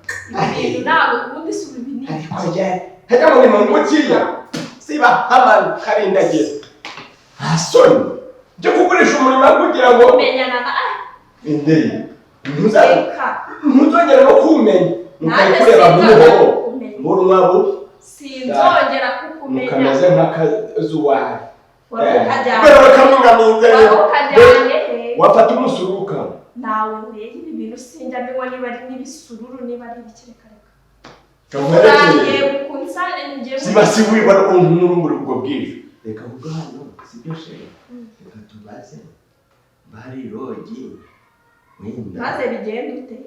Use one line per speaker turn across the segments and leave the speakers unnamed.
ibintu ntabwo ubundi si ubibini
ariko je hajya mu bintu mukiya siba abantu karindageza asoni byo kugurisha umurimo kugira ngo
menyana na
indeye ntuzongera no kumenya mukayikureba nk'umuhoho murumwabo
sinzongera kukumenya
mukameze nk'akazuwari
wakajyanye
wafata umusuruka
nawe ureye ibi bintu sinjya mbinywa niba ari n'ibisururu niba ari ibikirekareka
si wibara n'urumuri ubwo bwije reka vuga hano sibyo sheri reka tubaze bari rogi
maze bigenda ute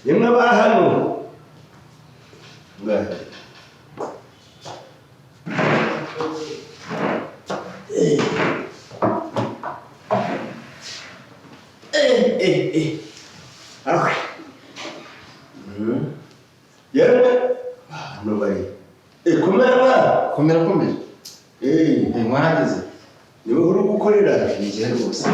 yemwe hano ngaho yemwe hano bari komera
mwarageze
niwe uri gukorera
nigere rwose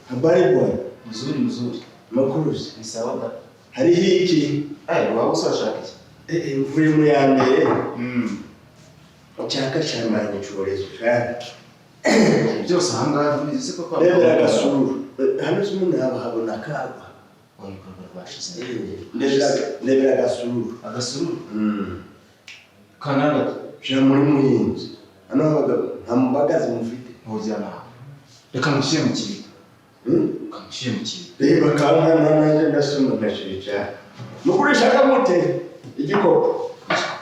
habari bwana
mzuri
makuruzi
ni sawa da
hari hiki
waba usashaka iki
mvuye mu ya mbere cyaka cyamanye cyorezo kandi
byose ahangaha tubizi ko kwa
reba agasuru hano umuntu habona kagwa
ibikorwa rwashize
ndebera agasuru
kananga
je muri muhinzi hano nta mubagazi mufite
hozya naho reka mushyire mu kibi kamushyire mu kibi
reba kankana nanjye ndasoma ndashirica mukurisha kamute igikopo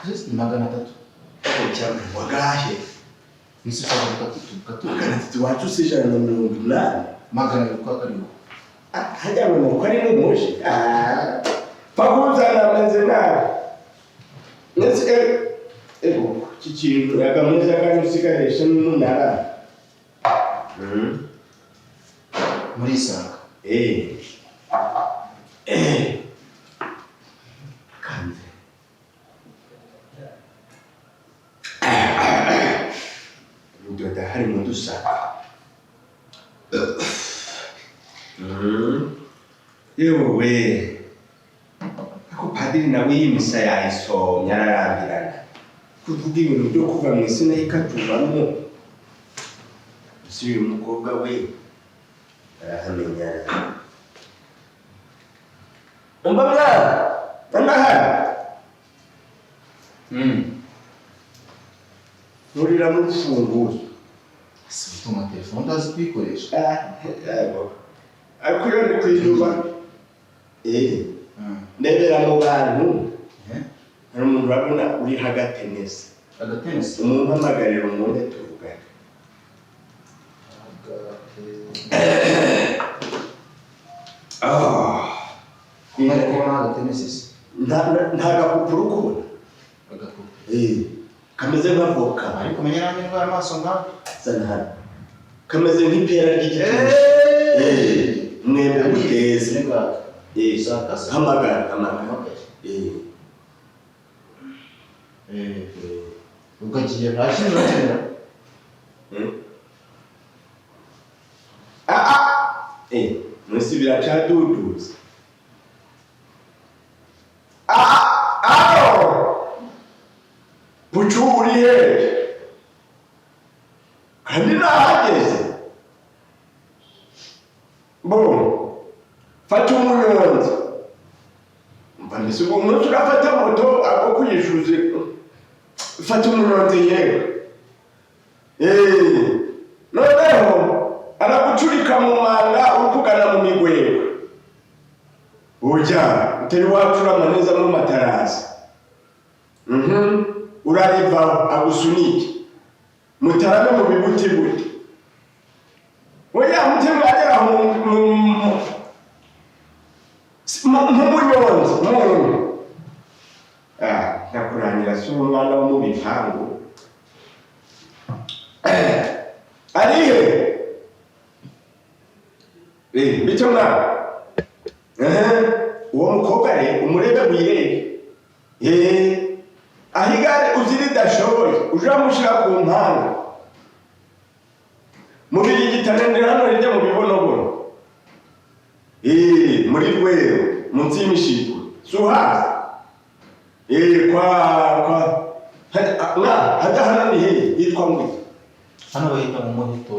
ni 300
cyangwa wagahe
nisifaka katu
magana tatu wacu sijana na 180
magana kwa karibu
hajya ngo ko ari n'umushi pakuza na menzena nese kikintu yagameza kandi usigaresha n'umunara
muri sanga
kanze ndoda hari mu dusaka yewe ako padiri nawe yimisa yayisomye ararambirana kuvuga ibintu byo kuva mu isi nayo ikatuvamo si uyu mukobwa we arahamenyana umva mwana ndahari nurira mu rufunguzo
si utuma telefone ndazi kuyikoresha
ariko iyo ndi kuyuba ndebera mu bantu hari umuntu urabona uri hagatenesi umuntu mpamagarira umuntu tuvugana nta gapupuro ukubona kameze nka voka
ariko menya nanjye ndwara amaso ngaho
zana hano kameze nk'ipera ry'igitutu mwembe muteze hamagara
ugagiye rashe notera
mwisi biracaduduza bucuri hehe kandi nahageze fata umunyonzi mva mbese ubu umunsi urafata moto ako kuyishuze fata umunyonzi yewe noneho aragucurika mu manga urukugana mu migwego ujya utari wacurama neza mu matarasi urariva agusunike mutarame mu bibuti oya mutemwe agera mu Nk'umunyonzi umuntu. Nakurangira si umwana wo mu bipangu. Arihe? Bityo mwana. Uwo mukobwa umurebe wirebe. Ahigare uziri dashoboye ujamushira ku mpanga. Mubiri gitanendera hano rijya mu bibonobono. Muri rwero munsi y'imishiko. Suhaza. Hada hana ni hehe yitwa ngwi.
Hano bahita mu muheto.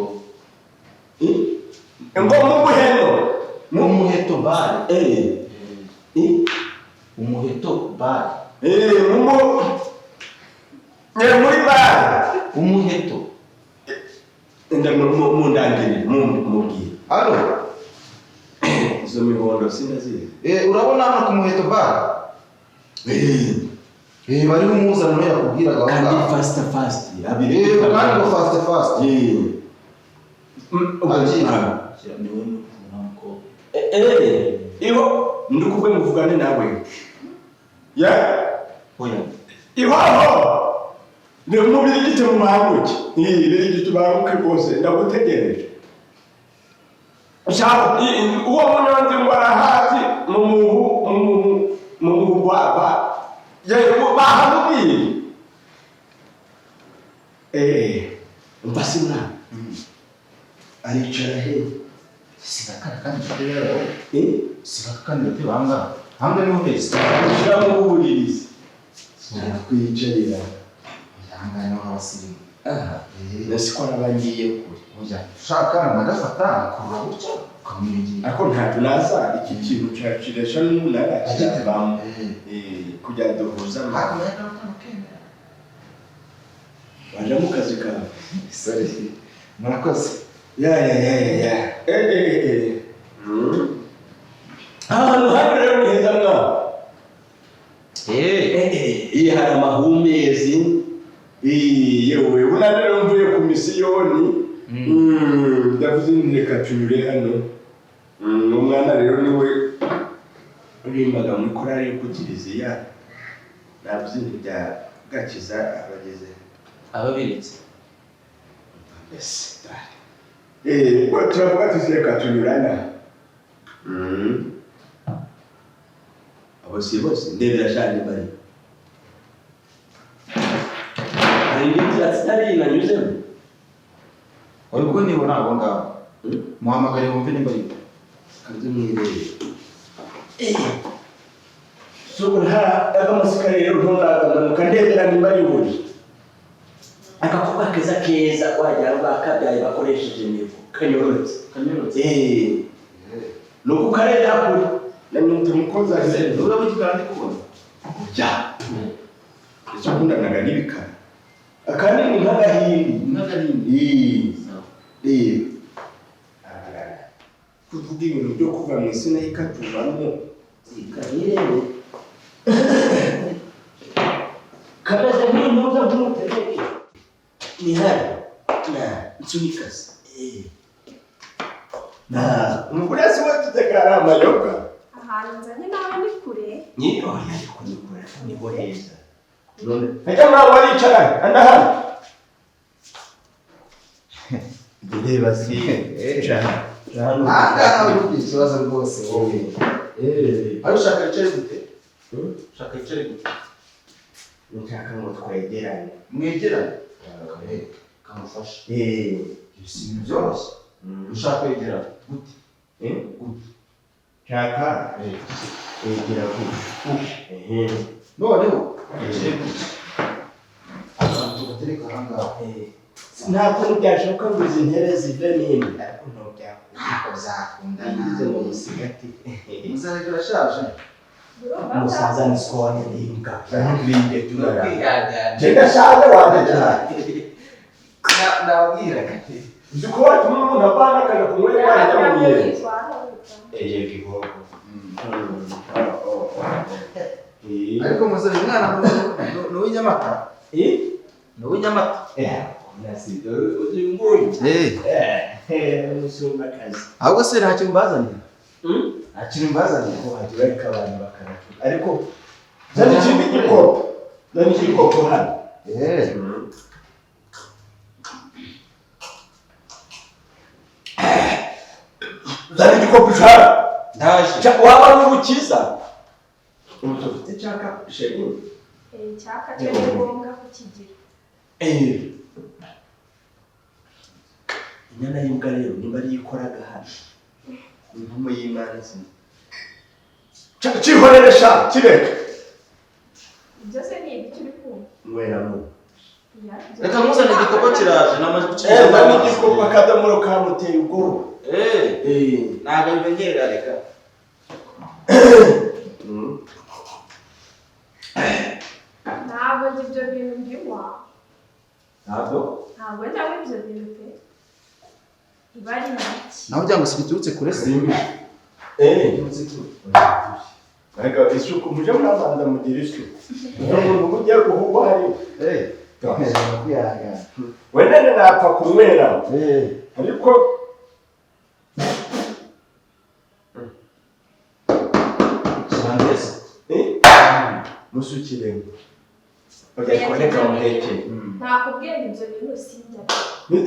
Ngo mu buheno.
Mu muheto bari. Umuheto bari.
Muri bari.
Umuheto.
Enda mu ndangire mubwira.
Alo.
Izo mihondo sindaziye.
Urabona hano ku muheto bari. Bari umuzana no yakubwiraga aho.
Kandi fast.
Kandi ngo fast. Niwe nuko.
Iho ndukubwe muvugane nawe. Ya?
Oya.
Iho. Ne mubiri gite mu mahaguke. Biri gite baruke rwose ndagutegereje. Ashaka uwo munyonzi ngwarahazi mu baba. Yewe bahamubwiye. Mbasina. Aricara he?
Sigakara kandi rero. Sigakara kandi banga. Hamwe no hese.
Shira mu buririzi. Kwicarira.
Yanga no abasirimu.
Nasikora bangiye kure.
Oya. Shaka nagafata kurura gutya. Kamuringi.
Ako ntabwo naza iki kintu cyaciresha n'umunara cyabamo. Kujya duhuza
hakumenya n'ukamukemera.
Waje mu kazi kawe.
Sorry. Murakoze.
Ya. Hano rero neza mwa. Hari amahumbezi. Yewe unarero mvuye ku misiyoni. Ndavuze ntireka tunyure hano. Umwana rero niwe urimbaga muri korali yo kukiriziya. Navuze ntibya gakiza abageze.
Ababiritse.
Yes. Turavuga tusireka tunyurana. Abo si bose ndebera cyane bari. Hari n'inzira zitari nanyuzemo.
Ubwo nibo nabo ngabo. Muhamagare wumve nimba ari.
Kanze mwirebe. So nta agamasika rero ntunagamanuka ndebera nimba ari buri. Akakuba keza wajya bakabyaye bakoresheje imivu kanyorotse. Nuko karera kuri nanyumva umukoza rero urabukigana ndikubona. Ja. Icyo nkunda naganibikana. Akandi ni nk'agahindi. Kuvuga ibintu byo kuva mu isina y'ikatuvamo ikanyirebe. Kameze nk'impuza nk'umutegeki. Ni hano. Nsunikase. Umugore si we tutekara amayoga.
Ahantu nzanye nawe ni kure.
Niyo ariko ni kure ni heza. Ejya mwa waricara anda hano. Ndeba si.
Anga uri kibazo rwose wowe.
Ayo shaka icere gute?
Shaka icere gute?
Nshaka ngo twegerane.
Mwegerane. Kamufasha. Si byoroshye. Ushaka kwegera gute? Gute?
Shaka. Kwegera gute?
Noneho icere gute? Abantu batereka ahangaha.
Ntabwo byashoboka ngo izi ntebe zive nini ariko ntubyakunda.
Ntabwo byakundana.
Nize ngo musigati.
Muzaga urashaje.
Umusaza ni sikowa n'imbwa. Ntukwiriye turara.
Kwihangana.
Jenda shaje wabajya.
Ndabwira kati.
Zikuwa tumuntu abana kana kumwe wajya mu yeye. Gihogo.
Ariko muzaga umwana no w'inyamata. No w'inyamata.
Nasido uzunguye. Musumba kazi.
Ahubwo se ntacyo mbazanira. akiri mbazanye
ko hagiye abantu bakaratuka ariko zana ikindi gikopo hano zana igikopo cyara ndaje waba n'ubukiza ufite cyaka sheri
cyaka cyo ngombwa kukigira
inyana y'imbwa rero nimba ari ikoraga hano inkomo y'Imana zimwe cyihorere sha kireka
byose ni ibikiri kumva
mweramo
reka muzane igikopo kiraje namaze gucira
nani igikopo akadomoro kamuteye ubwoba
ntabwo bimenyerera reka
ntabwo ibyo bintu mbinywa
ntabwo
njyamo ibyo bintu pe iba ari iki
naho ujya ngo sibiturutse kure se
Aga isuku muje murabanda mugira isuku umuntu ugiye guhugwa hari wenda napfa kunywera ariko musukire oya kuboneka muheke
nakubwiye ibyo bintu sinjya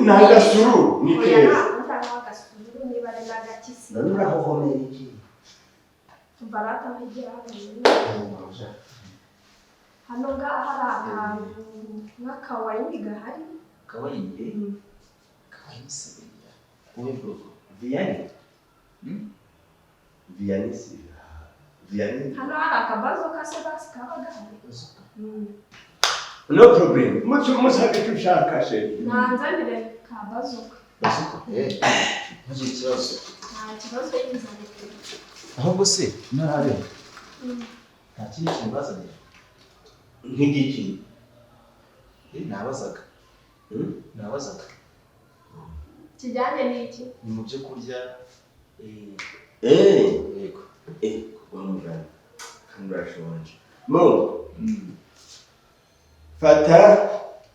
nagasuru ni keza
nagasuru niba ari n'agakisi
none urahomera iki
barata bigira hano ngaha hari akantu nk'akawayini gahari
kawayini se uwe bwoko
viyani
hano hari akabazo ka sebasi kaba gahari
no problem musabe icyo ushaka sheri
nanzanire ka bazoka
ntugire ikibazo
nta kibazo y'inzanire
ahubwo se narabe nta kindi kintu bazanye
nk'igiki
nabazaga
kijyanye n'iki
ni mu byo kurya
yego wamugana kandi urashonje mo fata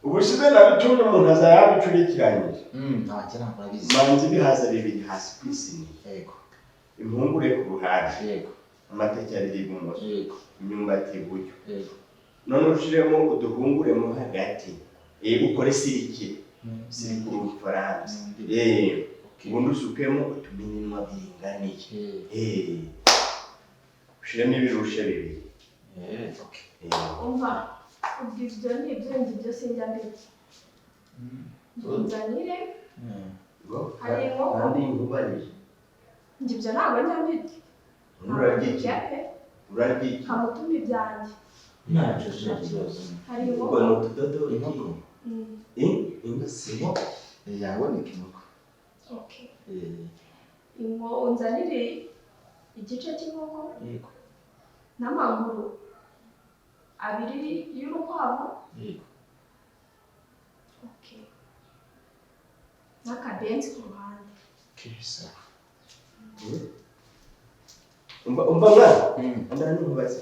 ubushize nabitumye umuntu azayabicurikiranyije
ntakira murabizi
manzi ibihaza bibiri hasi ku isini
yego
impungure ku ruhande
yego
amateke ari ibumoso
yego
imyumbati iburyo
yego
none ushiremo uduhunguremo hagati ukore siriki siri ku rufaransa ubundi usukemo utuminwa biringaniye ushiremo ibirushe bibiri
umva ibyo ni ibyo byose njya mbere nzanire hari inkoko
kandi nkubarije
ibyo ntabwo njya mbere
urarya
kamutuma ibyanjye
ntacyo kibazo
hari inkoko
ni utudodo
inkoko
inkoko
yaboneka inkoko
unzanire igice cy'inkoko
yego
n'amaguru abiri y'urukwavu n'akabenzi ku ruhande
kisa
umva mwana andana n'umubazi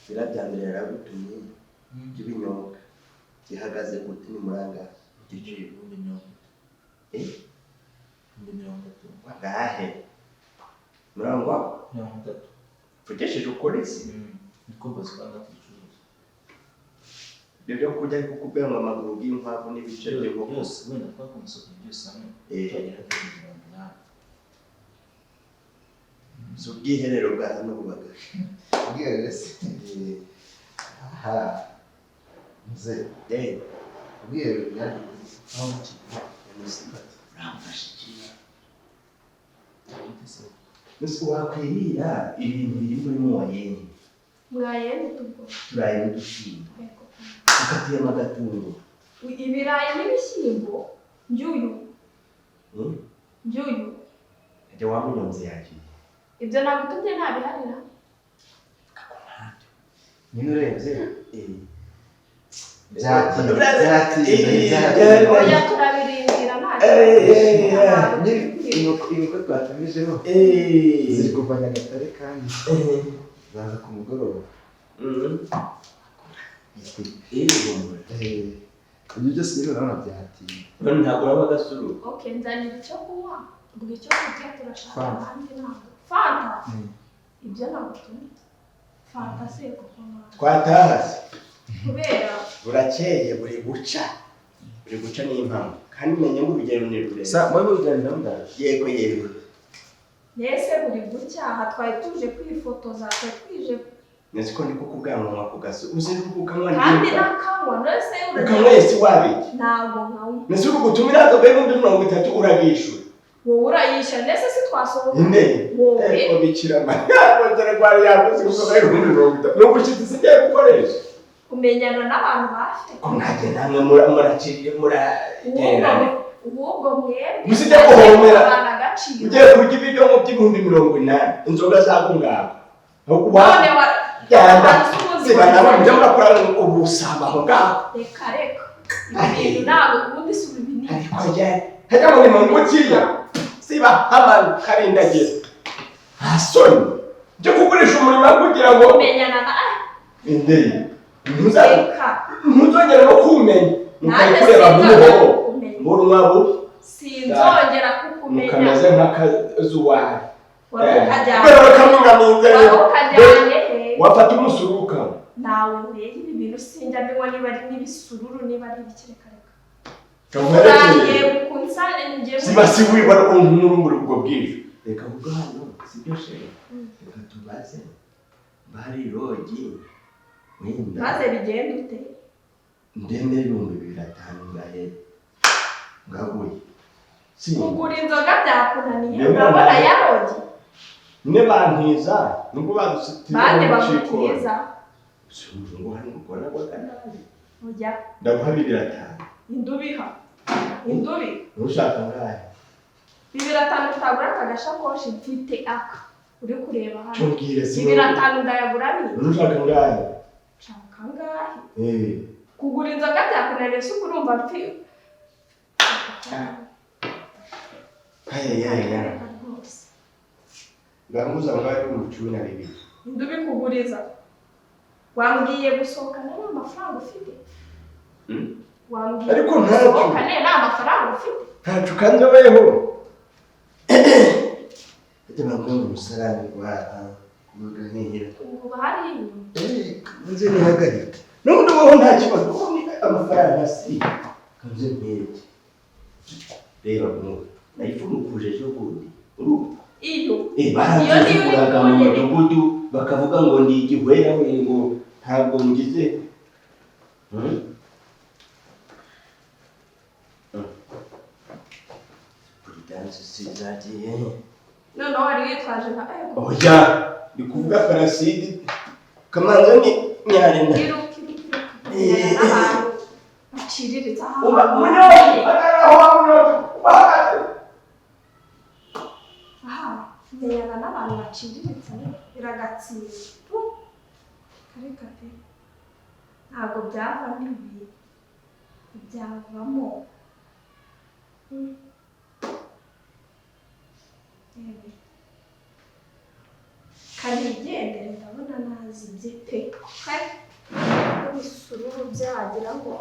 birabyambere yaragutumye by'ibinyobwa gihagaze gute ni muranga
igiciro ibihumbi mirongo itatu
wagahe murangwa
30
vugesheje ukorezi
niko bazibanga kubicuruza
byo kurya ariko kubera amaguru y'inkwavu n'ibice by'inkoko
byose wenda twakumusoko byose hamwe twagera kuri 80
z'ubwiherero bwa hano bubaga
ubwiherero se aha muze ubwiherero bwari aho
musibati ramfashe kiya
cyangwa
Musi wakwirira ibintu biri muri mwayeni
mwayeni tugo
turaye n'udushyimbo ukatiyemo agatungo
ibirayi n'ibishyimbo njyuyu
ajya wamunyonze yagiye
ibyo nagutumye ntabiharira
nyine urebye
oya turabirindira
inkoko twatumijeho ziri kuva Nyagatare kandi zaza ku mugoroba ibyo byose rero urabona byatinda
none ntabwo uraba agasuru
nzanira icyo kunywa ubwo icyo kurya turashaka ahandi ntabwo fanta ibyo ntabwo tumva fanta se kuko
twatahase
kubera
burakeye buri guca n'impamvu kandi umenye ngo urugero ni rurerure
sa mwe biganira ndaje
yego
nese buri gucya aha twari tuje kwifotoza twari twije
nzi ko ndi kukubwira ngo mwakugase uzi ukanywa
kandi nakanywa nese
ukanywa yesi wabiki
ntabwo nkanywa
nese ugutumira akabe mu 30 uragishura
wowe urayisha nese si twasohoka
inde
wowe
bikira mariya bagera kwari yavuze ko ari 30 no gushitse sigiye gukoresha
kumenyana n'abantu bafi
ko mwage namwe muraciriye muragerana
ubwo mwebwe
musijya guhomera
abana gaciro
ugiye kurya ibiryo mu by'ibihumbi 80 inzoga zagungaba
none wa
yanda siba nawe njya murakora ubusaba aho ngaho
reka ibintu ntabwo ubundi si ubinini
ariko hajya muri mungukiya siba hamani karindagira hasoni byo kugurisha umurimo kugira ngo
kumenyana na
indeye ntuzongera no kumenya mukayikureba nk'umuhobo n'urunwabu
sinzongera kukumenya
mukameze nk'akazuwari
ukajyanye
wafata umusuruka
nawe urebe ibi bintu sinjya mbinywa niba ari n'ibisururu niba ari ibikirekareka
siba si wibara nk'urumuri ubwo bwije reka ubwo hano sibyo sheri reka tubaze bari rogi
maze bigenda ute
ndende 2500 ngahe ngaguye
kugura inzoga byakunaniye urabona yarogi
ne bantiza nubwo badusitira
bande bagutiza
ngo hano ukora kwakanari
ujya
ndaguhabirira
indubiha
ushaka ngahe
2500 utagura akagashakoshi mfite aka uri kureba hano
cyongire
2500 ndayagura ni
ushaka ngahe
shaka ngahe kugura inzoga byakunaniye se urumva mfi
Gamuza ngahe mu 12
indubi kuguriza wambwiye gusohokana n'amafaranga ufite wambwiye
ariko ntacyo
gusohokana n'amafaranga ufite
ntacyo kandi weho ntabwo umusarani kwa kuganira
ubu hari
nzi ni hagarika n'ubundi wowe nta kibazo kuko ni amafaranga si kanze mpeke reba ngo nayifumukuje cyo gundi iyo ni uraga mu mudugudu bakavuga ngo ndi igihwera we ngo ntabwo ngize Pridanse sizagiye
none wari witwaje nka
oya ndi kuvuga parasidi kamanza ni nyarenda
aciriritse menyana n'abantu baciriritse biragatsindwa kareka pe ntabwo byava n'ibi byavamo karigendere ndabona nazibye pe ibisururu byagira ngo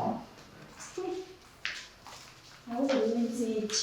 nawe uri nziki